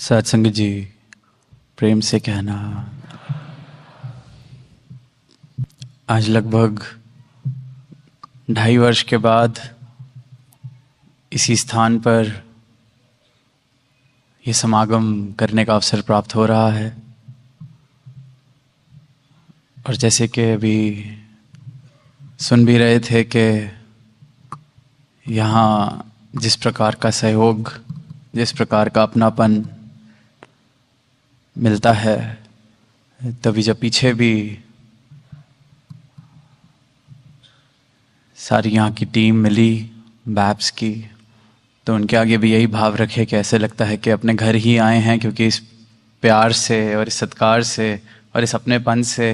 सत्संग जी, प्रेम से कहना। आज लगभग 2.5 वर्ष के बाद इसी स्थान पर ये समागम करने का अवसर प्राप्त हो रहा है। और जैसे कि अभी सुन भी रहे थे कि यहाँ जिस प्रकार का सहयोग, जिस प्रकार का अपनापन मिलता है, तभी जब पीछे भी सारी यहाँ की टीम मिली बैप्स की, तो उनके आगे भी यही भाव रखे कि ऐसे लगता है कि अपने घर ही आए हैं, क्योंकि इस प्यार से और इस सत्कार से और इस अपनेपन से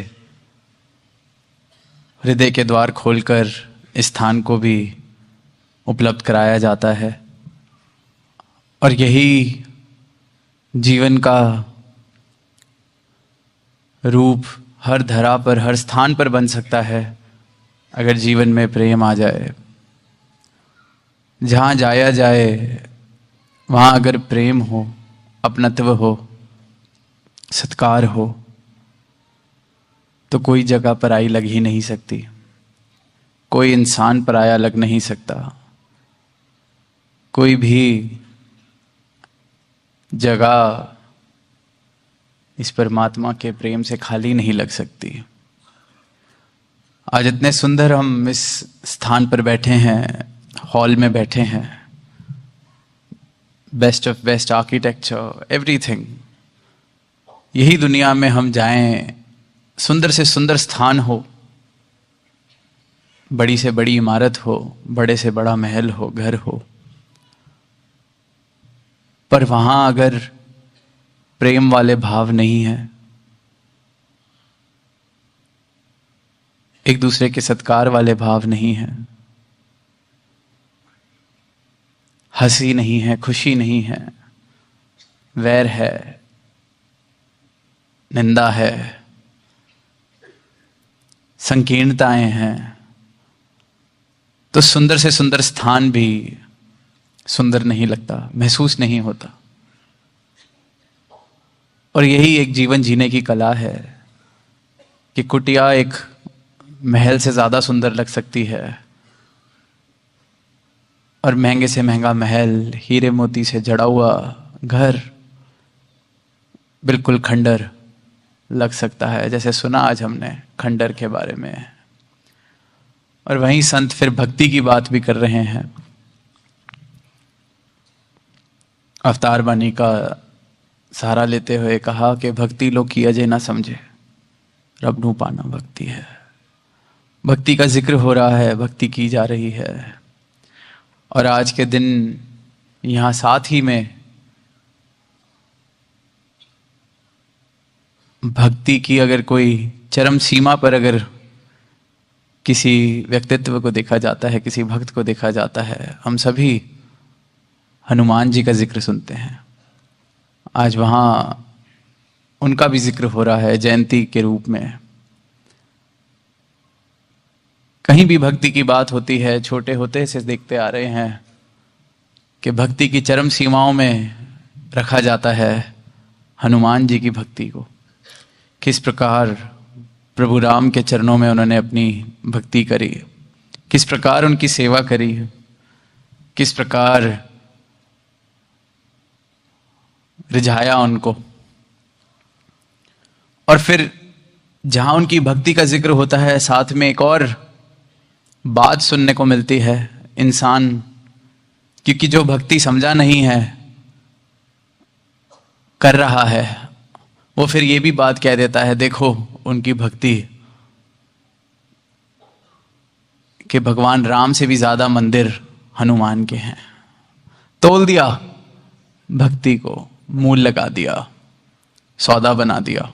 हृदय के द्वार खोलकर इस स्थान को भी उपलब्ध कराया जाता है। और यही जीवन का रूप हर धरा पर, हर स्थान पर बन सकता है अगर जीवन में प्रेम आ जाए। जहाँ जाया जाए वहाँ अगर प्रेम हो, अपनत्व हो, सत्कार हो, तो कोई जगह पराई लग ही नहीं सकती, कोई इंसान पराया लग नहीं सकता, कोई भी जगह इस परमात्मा के प्रेम से खाली नहीं लग सकती। आज इतने सुंदर हम इस स्थान पर बैठे हैं, हॉल में बैठे हैं, best of best architecture, everything. यही दुनिया में हम जाएं, सुंदर से सुंदर स्थान हो, बड़ी से बड़ी इमारत हो, बड़े से बड़ा महल हो, घर हो, पर वहां अगर प्रेम वाले भाव नहीं है, एक दूसरे के सत्कार वाले भाव नहीं है, हंसी नहीं है, खुशी नहीं है, वैर है, निंदा है, संकीर्णताएं हैं, तो सुंदर से सुंदर स्थान भी सुंदर नहीं लगता, महसूस नहीं होता। और यही एक जीवन जीने की कला है कि कुटिया एक महल से ज्यादा सुंदर लग सकती है, और महंगे से महंगा महल, हीरे मोती से जड़ा हुआ घर बिल्कुल खंडर लग सकता है। जैसे सुना आज हमने खंडर के बारे में। और वहीं संत फिर भक्ति की बात भी कर रहे हैं। अवतार बानी का सहारा लेते हुए कहा कि भक्ति लोग की अजय ना समझे, रब नू पाना भक्ति है। भक्ति का जिक्र हो रहा है, भक्ति की जा रही है। और आज के दिन यहाँ साथ ही में भक्ति की अगर कोई चरम सीमा पर अगर किसी व्यक्तित्व को देखा जाता है, किसी भक्त को देखा जाता है, हम सभी हनुमान जी का जिक्र सुनते हैं। आज वहाँ उनका भी जिक्र हो रहा है जयंती के रूप में। कहीं भी भक्ति की बात होती है, छोटे होते से देखते आ रहे हैं कि भक्ति की चरम सीमाओं में रखा जाता है हनुमान जी की भक्ति को। किस प्रकार प्रभु राम के चरणों में उन्होंने अपनी भक्ति करी, किस प्रकार उनकी सेवा करी, किस प्रकार रिझाया उनको। और फिर जहां उनकी भक्ति का जिक्र होता है, साथ में एक और बात सुनने को मिलती है इंसान, क्योंकि जो भक्ति समझा नहीं है, कर रहा है, वो फिर ये भी बात कह देता है, देखो उनकी भक्ति कि भगवान राम से भी ज्यादा मंदिर हनुमान के हैं। तोल दिया भक्ति को, मूल लगा दिया, सौदा बना दिया।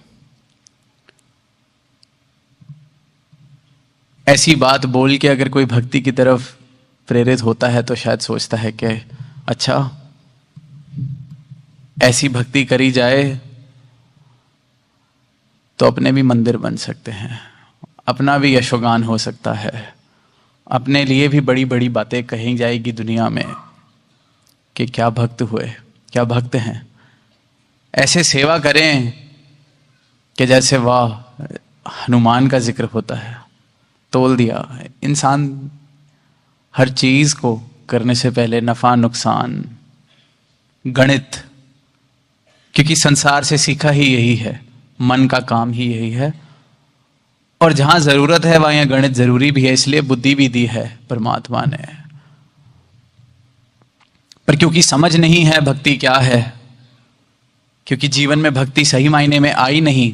ऐसी बात बोल के अगर कोई भक्ति की तरफ प्रेरित होता है तो शायद सोचता है कि अच्छा, ऐसी भक्ति करी जाए तो अपने भी मंदिर बन सकते हैं, अपना भी यशोगान हो सकता है, अपने लिए भी बड़ी बड़ी बातें कही जाएगी दुनिया में कि क्या भक्त हुए, क्या भक्त हैं। ऐसे सेवा करें कि जैसे वाह हनुमान का जिक्र होता है, तोल दिया। इंसान हर चीज को करने से पहले नफा नुकसान, गणित, क्योंकि संसार से सीखा ही यही है, मन का काम ही यही है। और जहां जरूरत है वहां गणित जरूरी भी है, इसलिए बुद्धि भी दी है परमात्मा ने। पर क्योंकि समझ नहीं है भक्ति क्या है, क्योंकि जीवन में भक्ति सही मायने में आई नहीं,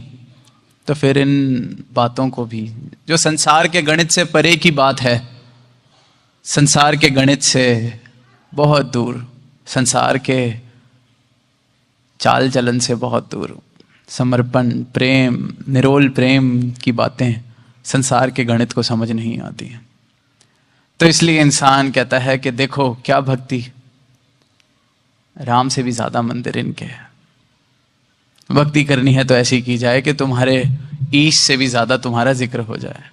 तो फिर इन बातों को भी, जो संसार के गणित से परे की बात है, संसार के गणित से बहुत दूर, संसार के चाल चलन से बहुत दूर, समर्पण, प्रेम, निरोल प्रेम की बातें संसार के गणित को समझ नहीं आती हैं। तो इसलिए इंसान कहता है कि देखो क्या भक्ति, राम से भी ज्यादा मंदिर इनके हैं। भक्ति करनी है तो ऐसी की जाए कि तुम्हारे ईश से भी ज्यादा तुम्हारा जिक्र हो जाए,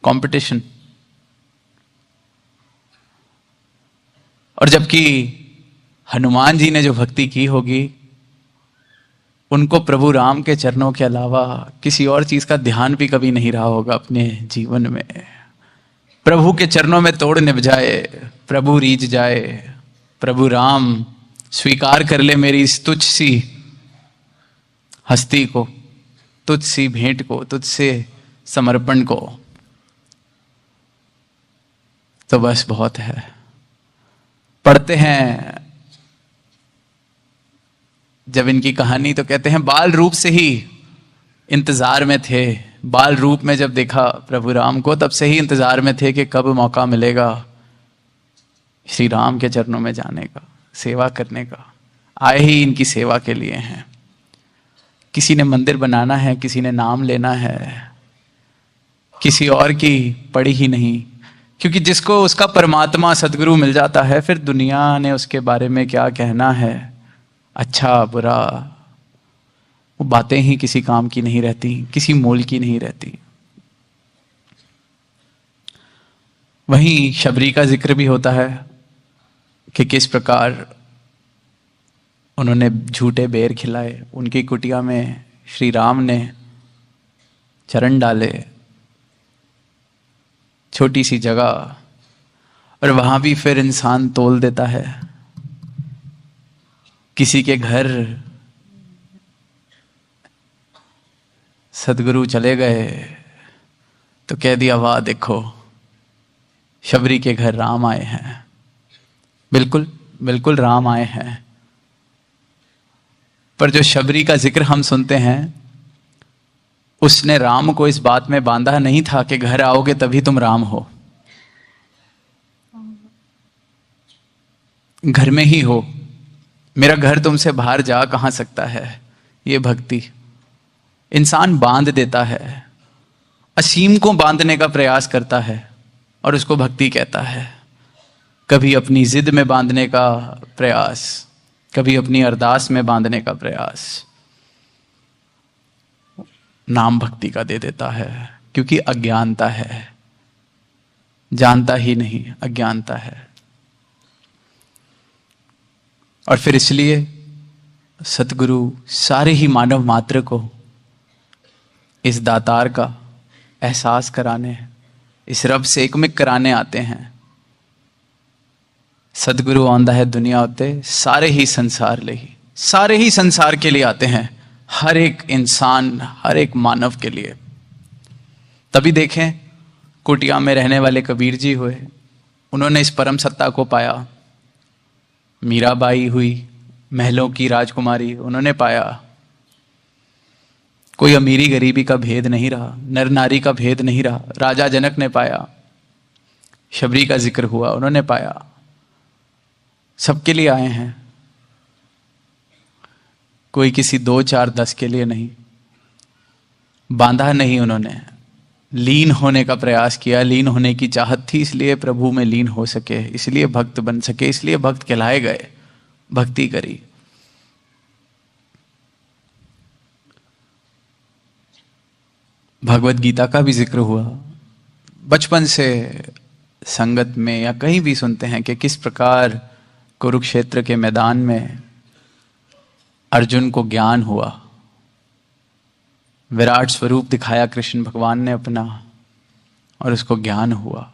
कंपटीशन। और जबकि हनुमान जी ने जो भक्ति की होगी, उनको प्रभु राम के चरणों के अलावा किसी और चीज का ध्यान भी कभी नहीं रहा होगा अपने जीवन में। प्रभु के चरणों में तोड़ निभ जाए, प्रभु रीझ जाए, प्रभु राम स्वीकार कर ले मेरी इस तुच्छ सी हस्ती को, तुझ सी भेंट को, तुझसे समर्पण को, तो बस बहुत है। पढ़ते हैं जब इनकी कहानी, तो कहते हैं बाल रूप से ही इंतजार में थे। बाल रूप में जब देखा प्रभु राम को, तब से ही इंतजार में थे कि कब मौका मिलेगा श्री राम के चरणों में जाने का, सेवा करने का। आए ही इनकी सेवा के लिए हैं। किसी ने मंदिर बनाना है, किसी ने नाम लेना है, किसी और की पड़ी ही नहीं। क्योंकि जिसको उसका परमात्मा सदगुरु मिल जाता है, फिर दुनिया ने उसके बारे में क्या कहना है, अच्छा बुरा, वो बातें ही किसी काम की नहीं रहती, किसी मोल की नहीं रहती। वहीं शबरी का जिक्र भी होता है कि किस प्रकार उन्होंने झूठे बेर खिलाए, उनकी कुटिया में श्री राम ने चरण डाले, छोटी सी जगह, और वहां भी फिर इंसान तोल देता है। किसी के घर सदगुरु चले गए तो कह दिया वाह देखो शबरी के घर राम आए हैं। बिल्कुल बिल्कुल राम आए हैं, पर जो शबरी का जिक्र हम सुनते हैं, उसने राम को इस बात में बांधा नहीं था कि घर आओगे तभी तुम राम हो, घर में ही हो, मेरा घर तुमसे बाहर जा कहां सकता है। ये भक्ति इंसान बांध देता है, असीम को बांधने का प्रयास करता है और उसको भक्ति कहता है। कभी अपनी जिद में बांधने का प्रयास, कभी अपनी अरदास में बांधने का प्रयास, नाम भक्ति का दे देता है, क्योंकि अज्ञानता है, जानता ही नहीं, अज्ञानता है। और फिर इसलिए सतगुरु सारे ही मानव मात्र को इस दातार का एहसास कराने, इस रब से एकमिक कराने आते हैं। सतगुरु आंदा है दुनिया उत्ते सारे ही संसार ले ही, सारे ही संसार के लिए आते हैं, हर एक इंसान, हर एक मानव के लिए। तभी देखें कुटिया में रहने वाले कबीर जी हुए, उन्होंने इस परम सत्ता को पाया। मीराबाई हुई महलों की राजकुमारी, उन्होंने पाया। कोई अमीरी गरीबी का भेद नहीं रहा, नर नारी का भेद नहीं रहा, राजा जनक ने पाया। शबरी का जिक्र हुआ, उन्होंने पाया। सबके लिए आए हैं, कोई किसी 2 4 10 के लिए नहीं। बांधा नहीं, उन्होंने लीन होने का प्रयास किया, लीन होने की चाहत थी, इसलिए प्रभु में लीन हो सके, इसलिए भक्त बन सके, इसलिए भक्त कहलाए गए, भक्ति करी। भगवत गीता का भी जिक्र हुआ। बचपन से संगत में या कहीं भी सुनते हैं कि किस प्रकार कुरुक्षेत्र के मैदान में अर्जुन को ज्ञान हुआ, विराट स्वरूप दिखाया कृष्ण भगवान ने अपना, और उसको ज्ञान हुआ,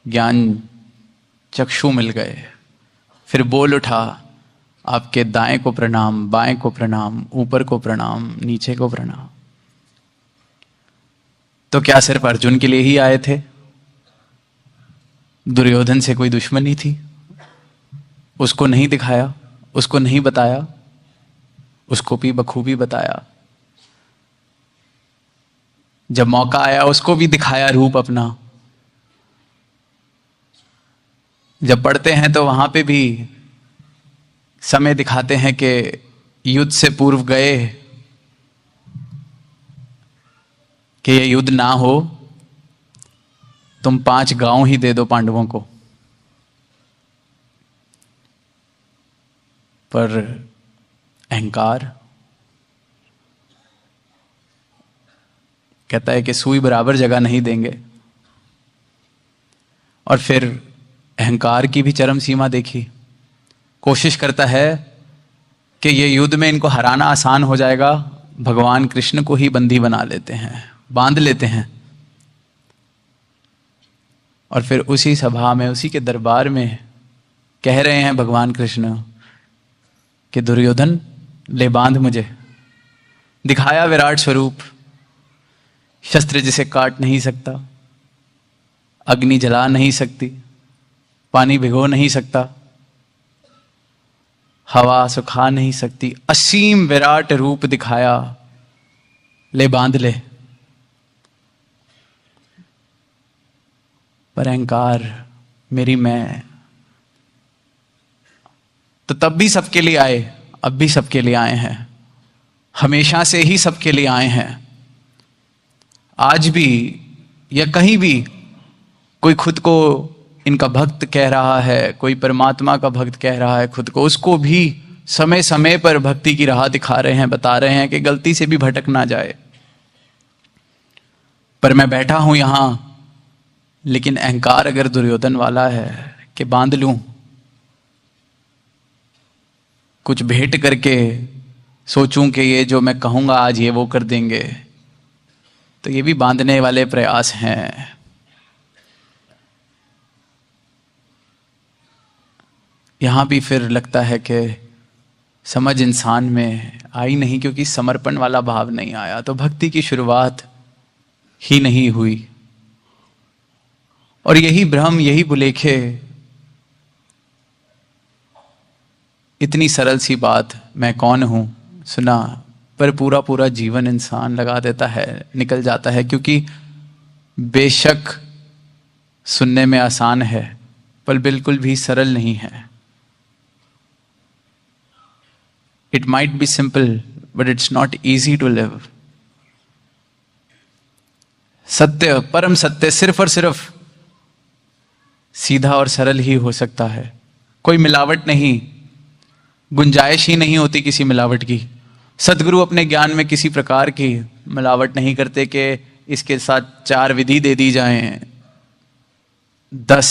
ज्ञान चक्षु मिल गए। फिर बोल उठा, आपके दाएं को प्रणाम, बाएं को प्रणाम, ऊपर को प्रणाम, नीचे को प्रणाम। तो क्या सिर्फ अर्जुन के लिए ही आए थे? दुर्योधन से कोई दुश्मनी थी? उसको नहीं दिखाया, उसको नहीं बताया? उसको भी बखूबी बताया। जब मौका आया उसको भी दिखाया रूप अपना। जब पढ़ते हैं तो वहां पे भी समय दिखाते हैं कि युद्ध से पूर्व गए कि ये युद्ध ना हो, तुम 5 गांव ही दे दो पांडवों को। पर अहंकार कहता है कि सुई बराबर जगह नहीं देंगे। और फिर अहंकार की भी चरम सीमा देखी। कोशिश करता है कि ये युद्ध में इनको हराना आसान हो जाएगा, भगवान कृष्ण को ही बंदी बना लेते हैं, बांध लेते हैं। और फिर उसी सभा में, उसी के दरबार में कह रहे हैं भगवान कृष्ण कि दुर्योधन ले बांध मुझे। दिखाया विराट स्वरूप, शस्त्र जिसे काट नहीं सकता, अग्नि जला नहीं सकती, पानी भिगो नहीं सकता, हवा सुखा नहीं सकती, असीम विराट रूप दिखाया, ले बांध ले। पर अहंकार, मेरी मैं, तो तब भी सबके लिए आए, अब भी सबके लिए आए हैं, हमेशा से ही सबके लिए आए हैं। आज भी या कहीं भी कोई खुद को इनका भक्त कह रहा है, कोई परमात्मा का भक्त कह रहा है खुद को, उसको भी समय समय पर भक्ति की राह दिखा रहे हैं, बता रहे हैं कि गलती से भी भटक ना जाए। पर मैं बैठा हूं यहां, लेकिन अहंकार अगर दुर्योधन वाला है कि बांध लूं, कुछ भेंट करके सोचूं कि ये जो मैं कहूंगा आज ये वो कर देंगे, तो ये भी बांधने वाले प्रयास हैं। यहां भी फिर लगता है कि समझ इंसान में आई नहीं, क्योंकि समर्पण वाला भाव नहीं आया, तो भक्ति की शुरुआत ही नहीं हुई। और यही भ्रम, यही बुलेखे, इतनी सरल सी बात मैं कौन हूं सुना, पर पूरा पूरा जीवन इंसान लगा देता है, निकल जाता है। क्योंकि बेशक सुनने में आसान है, पर बिल्कुल भी सरल नहीं है। It might be simple but it's not easy to live. सत्य, परम सत्य सिर्फ और सिर्फ सीधा और सरल ही हो सकता है। कोई मिलावट नहीं, गुंजाइश ही नहीं होती किसी मिलावट की। सदगुरु अपने ज्ञान में किसी प्रकार की मिलावट नहीं करते कि इसके साथ 4 विधि दे दी जाएं, 10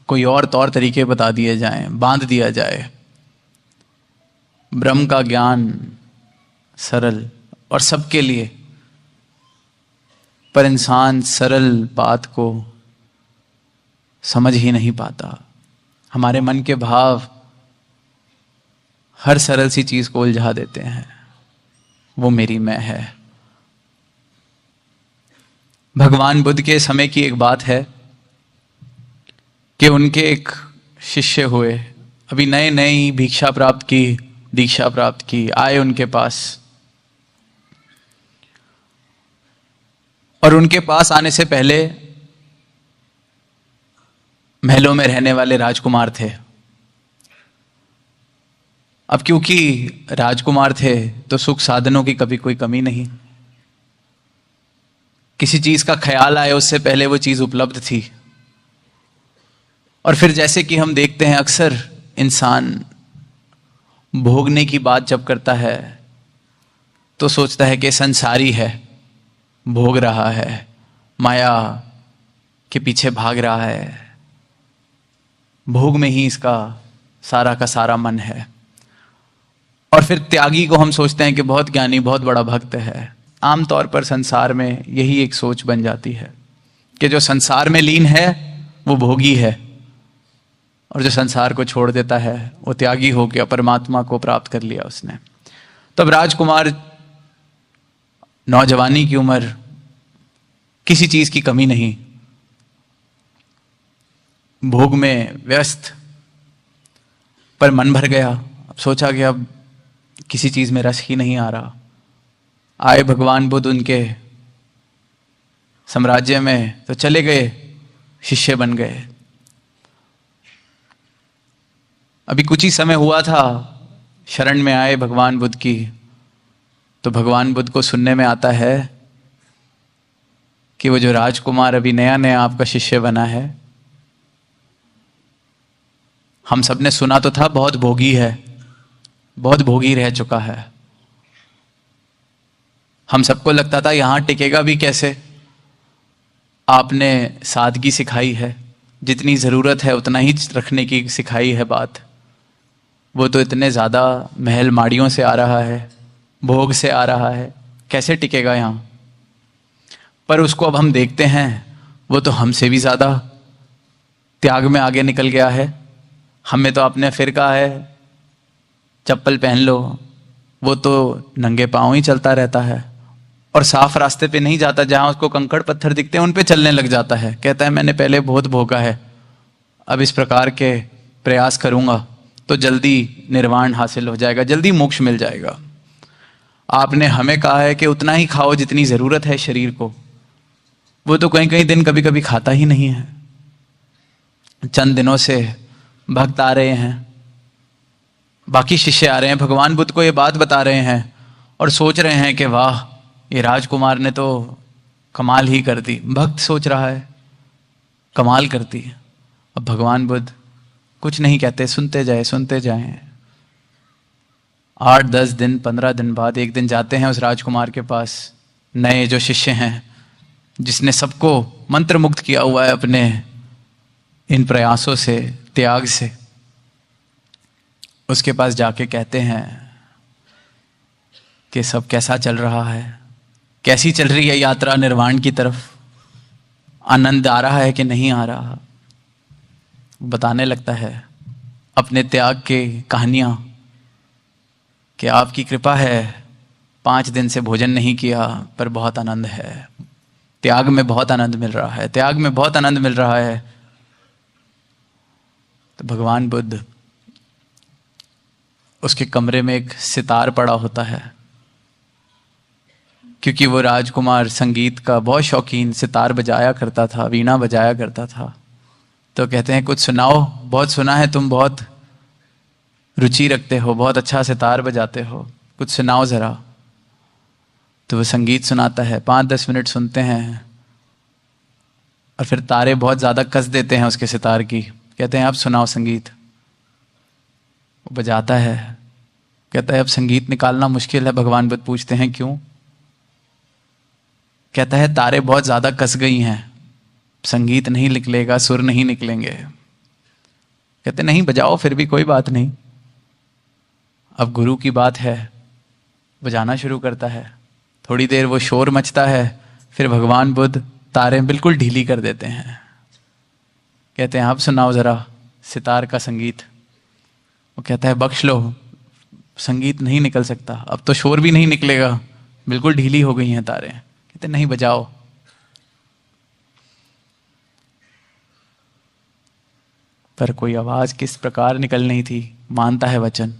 कोई और तौर तरीके बता दिए जाएं, बांध दिया जाए। ब्रह्म का ज्ञान सरल और सबके लिए, पर इंसान सरल बात को समझ ही नहीं पाता। हमारे मन के भाव हर सरल सी चीज को उलझा देते हैं। वो मेरी मैं है। भगवान बुद्ध के समय की एक बात है कि उनके एक शिष्य हुए, अभी नए नए ही भिक्षा प्राप्त की, दीक्षा प्राप्त की, आए उनके पास। और उनके पास आने से पहले महलों में रहने वाले राजकुमार थे। अब क्योंकि राजकुमार थे तो सुख साधनों की कभी कोई कमी नहीं। किसी चीज का ख्याल आए उससे पहले वो चीज उपलब्ध थी। और फिर जैसे कि हम देखते हैं अक्सर इंसान भोगने की बात जब करता है तो सोचता है कि संसारी है, भोग रहा है, माया के पीछे भाग रहा है, भोग में ही इसका सारा का सारा मन है। और फिर त्यागी को हम सोचते हैं कि बहुत ज्ञानी, बहुत बड़ा भक्त है। आमतौर पर संसार में यही एक सोच बन जाती है कि जो संसार में लीन है वो भोगी है, और जो संसार को छोड़ देता है वो त्यागी हो गया, परमात्मा को प्राप्त कर लिया उसने। तब राजकुमार, नौजवानी की उम्र, किसी चीज की कमी नहीं, भोग में व्यस्त, पर मन भर गया। अब सोचा कि अब किसी चीज में रस ही नहीं आ रहा। आए भगवान बुद्ध उनके साम्राज्य में तो चले गए, शिष्य बन गए। अभी कुछ ही समय हुआ था, शरण में आए भगवान बुद्ध की, तो भगवान बुद्ध को सुनने में आता है कि वो जो राजकुमार अभी नया नया आपका शिष्य बना है, हम सब ने सुना तो था बहुत भोगी है, बहुत भोगी रह चुका है। हम सबको लगता था यहां टिकेगा भी कैसे। आपने सादगी सिखाई है, जितनी जरूरत है उतना ही रखने की सिखाई है बात। वो तो इतने ज्यादा महल माड़ियों से आ रहा है, भोग से आ रहा है, कैसे टिकेगा यहां। पर उसको अब हम देखते हैं, वो तो हमसे भी ज्यादा त्याग में आगे निकल गया है। हमें तो आपने फिर कहा है चप्पल पहन लो, वो तो नंगे पांव ही चलता रहता है, और साफ रास्ते पे नहीं जाता, जहां उसको कंकड़ पत्थर दिखते हैं उन पे चलने लग जाता है। कहता है मैंने पहले बहुत भोगा है, अब इस प्रकार के प्रयास करूंगा तो जल्दी निर्वाण हासिल हो जाएगा, जल्दी मोक्ष मिल जाएगा। आपने हमें कहा है कि उतना ही खाओ जितनी जरूरत है शरीर को, वो तो कहीं कहीं दिन कभी कभी खाता ही नहीं है। चंद दिनों से भक्त आ रहे हैं, बाकी शिष्य आ रहे हैं, भगवान बुद्ध को ये बात बता रहे हैं और सोच रहे हैं कि वाह, ये राजकुमार ने तो कमाल ही कर दी। भक्त सोच रहा है कमाल कर दी। अब भगवान बुद्ध कुछ नहीं कहते, सुनते जाए सुनते जाए। 8-10 दिन 15 दिन बाद एक दिन जाते हैं उस राजकुमार के पास, नए जो शिष्य हैं, जिसने सबको मंत्र मुक्त किया हुआ है अपने इन प्रयासों से, त्याग से। उसके पास जाके कहते हैं कि सब कैसा चल रहा है, कैसी चल रही है यात्रा निर्वाण की तरफ, आनंद आ रहा है कि नहीं आ रहा। बताने लगता है अपने त्याग के कहानियां कि आपकी कृपा है, 5 दिन से भोजन नहीं किया पर बहुत आनंद है, त्याग में बहुत आनंद मिल रहा है, त्याग में बहुत आनंद मिल रहा है। तो भगवान बुद्ध, उसके कमरे में एक सितार पड़ा होता है, क्योंकि वो राजकुमार संगीत का बहुत शौकीन, सितार बजाया करता था, वीणा बजाया करता था। तो कहते हैं कुछ सुनाओ, बहुत सुना है तुम बहुत रुचि रखते हो, बहुत अच्छा सितार बजाते हो, कुछ सुनाओ जरा। तो वो संगीत सुनाता है, 5-10 मिनट सुनते हैं और फिर तारे बहुत ज्यादा कस देते हैं उसके सितार की। कहते हैं अब सुनाओ संगीत। वो बजाता है, कहता है अब संगीत निकालना मुश्किल है। भगवान बुद्ध पूछते हैं क्यों? कहता है तारे बहुत ज्यादा कस गई हैं, संगीत नहीं निकलेगा, सुर नहीं निकलेंगे। कहते नहीं बजाओ फिर भी कोई बात नहीं। अब गुरु की बात है, बजाना शुरू करता है। थोड़ी देर वो शोर मचता है, फिर भगवान बुद्ध तारे बिल्कुल ढीली कर देते हैं। कहते हैं आप सुनाओ जरा सितार का संगीत। वो कहता है बख्श लो, संगीत नहीं निकल सकता, अब तो शोर भी नहीं निकलेगा, बिल्कुल ढीली हो गई हैं तारे। कहते नहीं बजाओ। पर कोई आवाज किस प्रकार निकल नहीं थी, मानता है वचन।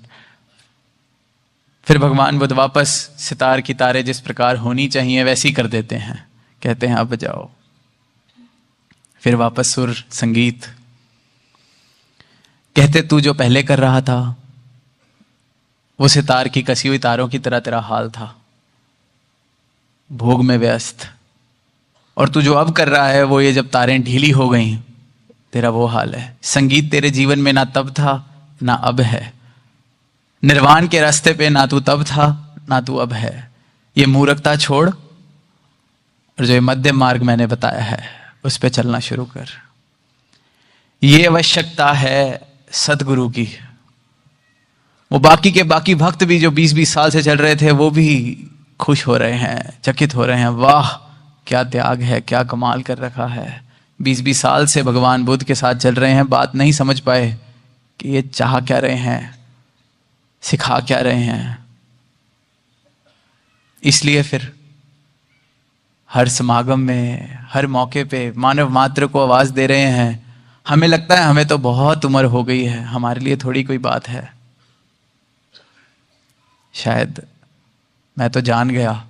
फिर भगवान बुद्ध वापस सितार की तारे जिस प्रकार होनी चाहिए वैसी कर देते हैं। कहते हैं अब बजाओ। फिर वापस सुर, संगीत। कहते तू जो पहले कर रहा था वो सितार की कसी हुई तारों की तरह तेरा हाल था, भोग में व्यस्त। और तू जो अब कर रहा है वो ये जब तारें ढीली हो गई, तेरा वो हाल है। संगीत तेरे जीवन में ना तब था ना अब है, निर्वाण के रास्ते पे ना तू तब था ना तू अब है। ये मूर्खता छोड़ और जो ये मध्य मार्ग मैंने बताया है उस पे चलना शुरू कर। ये आवश्यकता है सदगुरु की। वो बाकी के बाकी भक्त भी जो 20-20 साल से चल रहे थे, वो भी खुश हो रहे हैं, चकित हो रहे हैं, वाह क्या त्याग है, क्या कमाल कर रखा है। 20-20 साल से भगवान बुद्ध के साथ चल रहे हैं, बात नहीं समझ पाए कि ये चाह क्या रहे हैं, सिखा क्या रहे हैं। इसलिए फिर हर समागम में, हर मौके पे मानव मात्र को आवाज दे रहे हैं। हमें लगता है हमें तो बहुत उम्र हो गई है, हमारे लिए थोड़ी कोई बात है। शायद मैं तो जान गया,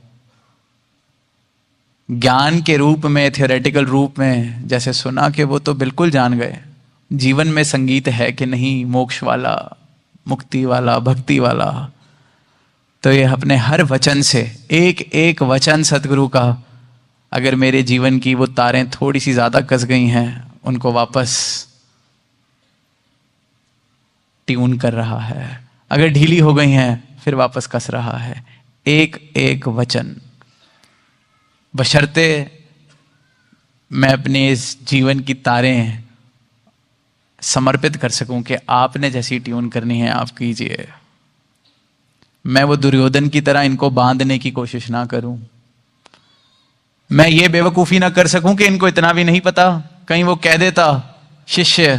ज्ञान के रूप में, थ्योरेटिकल रूप में जैसे सुना कि वो तो बिल्कुल जान गए। जीवन में संगीत है कि नहीं, मोक्ष वाला, मुक्ति वाला, भक्ति वाला। तो ये अपने हर वचन से, एक एक वचन सतगुरु का, अगर मेरे जीवन की वो तारें थोड़ी सी ज्यादा कस गई हैं, उनको वापस ट्यून कर रहा है। अगर ढीली हो गई हैं, फिर वापस कस रहा है। एक एक वचन, बशर्ते मैं अपने इस जीवन की तारें समर्पित कर सकूं कि आपने जैसी ट्यून करनी है आप कीजिए। मैं वो दुर्योधन की तरह इनको बांधने की कोशिश ना करूं। मैं ये बेवकूफी ना कर सकूं कि इनको इतना भी नहीं पता। कहीं वो कह देता शिष्य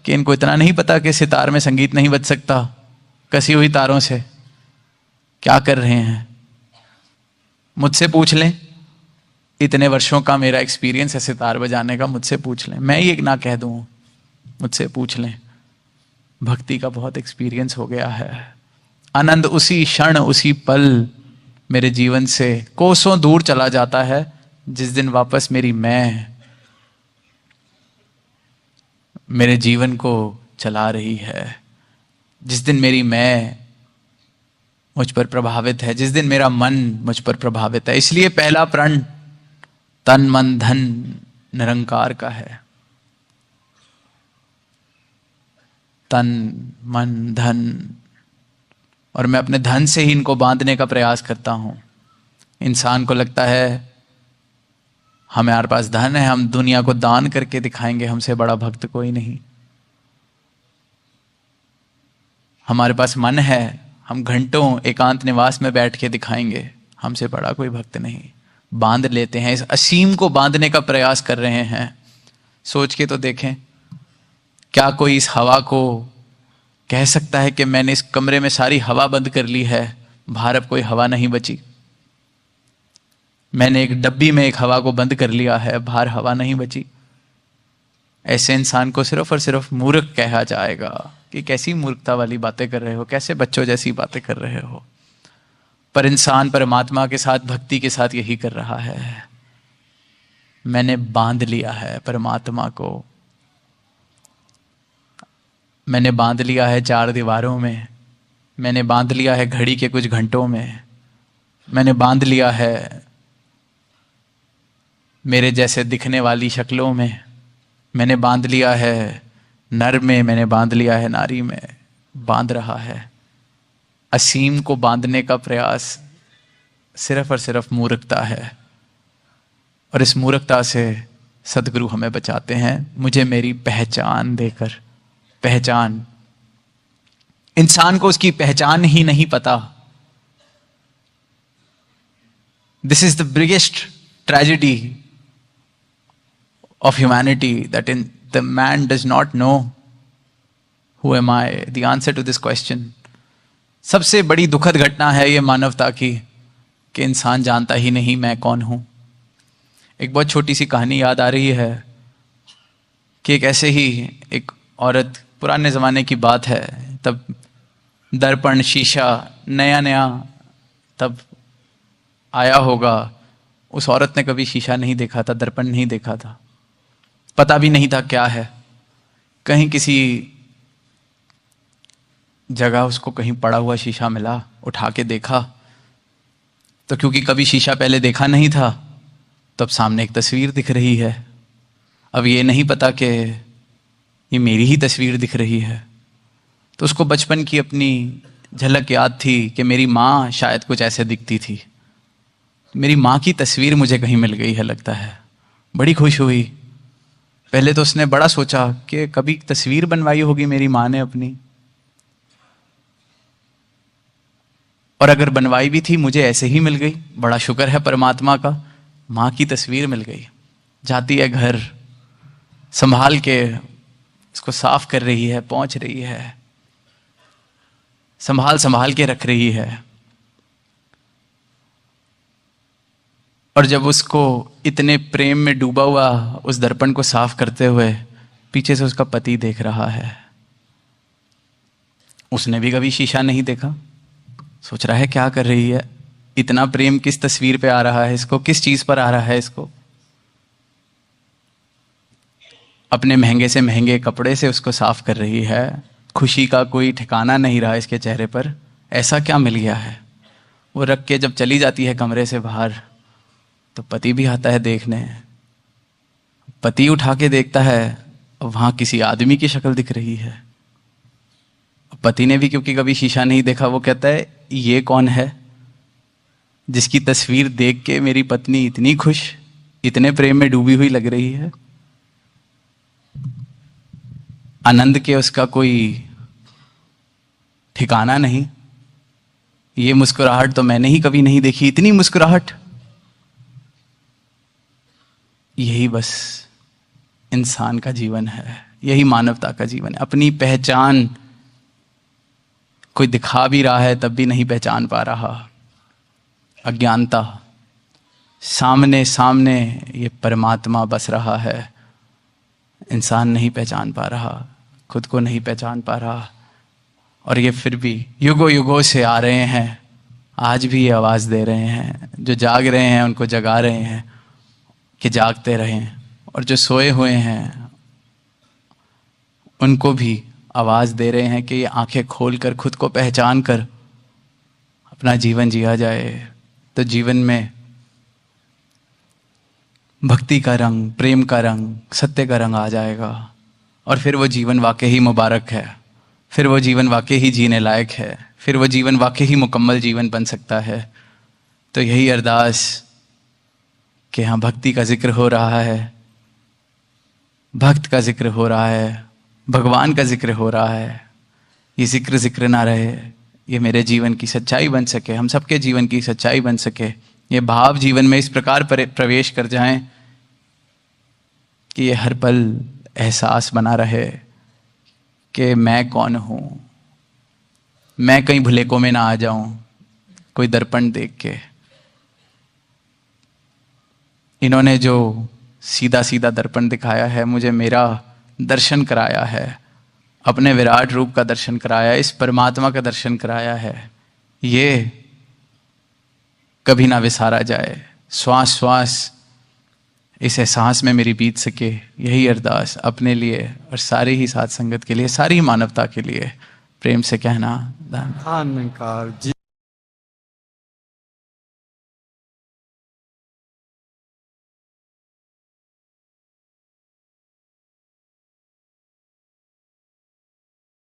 कि इनको इतना नहीं पता कि सितार में संगीत नहीं बज सकता कसी हुई तारों से। क्या कर रहे हैं? मुझसे पूछ लें, इतने वर्षों का मेरा एक्सपीरियंस है सितार बजाने का, मुझसे पूछ लें। मैं ही एक ना कह दूं, मुझसे पूछ लें। भक्ति का बहुत एक्सपीरियंस हो गया है। आनंद उसी क्षण, उसी पल मेरे जीवन से कोसों दूर चला जाता है जिस दिन वापस मेरी मैं मेरे जीवन को चला रही है, जिस दिन मेरी मैं मुझ पर प्रभावित है, जिस दिन मेरा मन मुझ पर प्रभावित है। इसलिए पहला प्रण तन मन धन निरंकार का है। तन मन धन, और मैं अपने धन से ही इनको बांधने का प्रयास करता हूं। इंसान को लगता है हमारे पास धन है, हम दुनिया को दान करके दिखाएंगे हमसे बड़ा भक्त कोई नहीं। हमारे पास मन है, हम घंटों एकांत निवास में बैठ के दिखाएंगे हमसे बड़ा कोई भक्त नहीं। बांध लेते हैं, इस असीम को बांधने का प्रयास कर रहे हैं। सोच के तो देखें, क्या कोई इस हवा को कह सकता है कि मैंने इस कमरे में सारी हवा बंद कर ली है, बाहर अब कोई हवा नहीं बची। मैंने एक डब्बी में एक हवा को बंद कर लिया है, बाहर हवा नहीं बची। ऐसे इंसान को सिर्फ और सिर्फ मूर्ख कहा जाएगा कि कैसी मूर्खता वाली बातें कर रहे हो, कैसे बच्चों जैसी बातें कर रहे हो। पर इंसान परमात्मा के साथ, भक्ति के साथ यही कर रहा है। मैंने बांध लिया है परमात्मा को, मैंने बांध लिया है चार दीवारों में, मैंने बांध लिया है घड़ी के कुछ घंटों में, मैंने बांध लिया है मेरे जैसे दिखने वाली शक्लों में, मैंने बांध लिया है नर में, मैंने बांध लिया है नारी में। बांध रहा है। असीम को बांधने का प्रयास सिर्फ और सिर्फ मूर्खता है, और इस मूर्खता से सदगुरु हमें बचाते हैं। मुझे मेरी पहचान देकर, पहचान, इंसान को उसकी पहचान ही नहीं पता। This is the biggest tragedy of humanity, that in the man does not know who am I, the answer to this question। सबसे बड़ी दुखद घटना है ये मानवता की कि इंसान जानता ही नहीं मैं कौन हूं। एक बहुत छोटी सी कहानी याद आ रही है कि एक ऐसे ही एक औरत, पुराने जमाने की बात है, तब दर्पण शीशा नया नया तब आया होगा। उस औरत ने कभी शीशा नहीं देखा था, दर्पण नहीं देखा था, पता भी नहीं था क्या है। कहीं किसी जगह उसको कहीं पड़ा हुआ शीशा मिला, उठा के देखा तो क्योंकि कभी शीशा पहले देखा नहीं था, तो अब सामने एक तस्वीर दिख रही है। अब ये नहीं पता कि ये मेरी ही तस्वीर दिख रही है। तो उसको बचपन की अपनी झलक याद थी कि मेरी माँ शायद कुछ ऐसे दिखती थी। मेरी माँ की तस्वीर मुझे कहीं मिल गई है लगता है। बड़ी खुश हुई। पहले तो उसने बड़ा सोचा कि कभी तस्वीर बनवाई होगी मेरी माँ ने अपनी। और अगर बनवाई भी थी मुझे ऐसे ही मिल गई, बड़ा शुक्र है परमात्मा का। माँ की तस्वीर मिल गई, जाती है घर, संभाल के उसको साफ कर रही है, पहुंच रही है, संभाल संभाल के रख रही है। और जब उसको इतने प्रेम में डूबा हुआ उस दर्पण को साफ करते हुए पीछे से उसका पति देख रहा है, उसने भी कभी शीशा नहीं देखा, सोच रहा है क्या कर रही है, इतना प्रेम किस तस्वीर पे आ रहा है इसको, किस चीज पर आ रहा है इसको। अपने महंगे से महंगे कपड़े से उसको साफ कर रही है, खुशी का कोई ठिकाना नहीं रहा इसके चेहरे पर, ऐसा क्या मिल गया है। वो रख के जब चली जाती है कमरे से बाहर तो पति भी आता है देखने। पति उठा के देखता है, वहां किसी आदमी की शक्ल दिख रही है। पति ने भी क्योंकि कभी शीशा नहीं देखा, वो कहता है ये कौन है जिसकी तस्वीर देख के मेरी पत्नी इतनी खुश, इतने प्रेम में डूबी हुई लग रही है। आनंद के उसका कोई ठिकाना नहीं। ये मुस्कुराहट तो मैंने ही कभी नहीं देखी, इतनी मुस्कुराहट। यही बस इंसान का जीवन है, यही मानवता का जीवन है। अपनी पहचान कोई दिखा भी रहा है तब भी नहीं पहचान पा रहा। अज्ञानता, सामने सामने ये परमात्मा बस रहा है, इंसान नहीं पहचान पा रहा, खुद को नहीं पहचान पा रहा। और ये फिर भी युगों युगों से आ रहे हैं, आज भी ये आवाज़ दे रहे हैं। जो जाग रहे हैं उनको जगा रहे हैं कि जागते रहें, और जो सोए हुए हैं उनको भी आवाज़ दे रहे हैं कि ये आंखें खोलकर खुद को पहचान कर अपना जीवन जिया जाए। तो जीवन में भक्ति का रंग, प्रेम का रंग, सत्य का रंग आ जाएगा, और फिर वो जीवन वाकई ही मुबारक है, फिर वो जीवन वाकई ही जीने लायक है, फिर वो जीवन वाकई ही मुकम्मल जीवन बन सकता है। तो यही अरदास कि हाँ, भक्ति का जिक्र हो रहा है, भक्त का जिक्र हो रहा है, भगवान का जिक्र हो रहा है। ये जिक्र जिक्र ना रहे, ये मेरे जीवन की सच्चाई बन सके, हम सबके जीवन की सच्चाई बन सके। ये भाव जीवन में इस प्रकार प्रवेश कर जाएं कि ये हर पल एहसास बना रहे कि मैं कौन हूँ। मैं कहीं भुलेखों में ना आ जाऊं कोई दर्पण देख के। इन्होंने जो सीधा सीधा दर्पण दिखाया है, मुझे मेरा दर्शन कराया है, अपने विराट रूप का दर्शन कराया है, इस परमात्मा का दर्शन कराया है। ये कभी ना विसारा जाए, श्वास श्वास इस एहसास में मेरी बीत सके। यही अरदास अपने लिए और सारी ही साथ संगत के लिए, सारी मानवता के लिए प्रेम से कहना। धन्यवाद जी।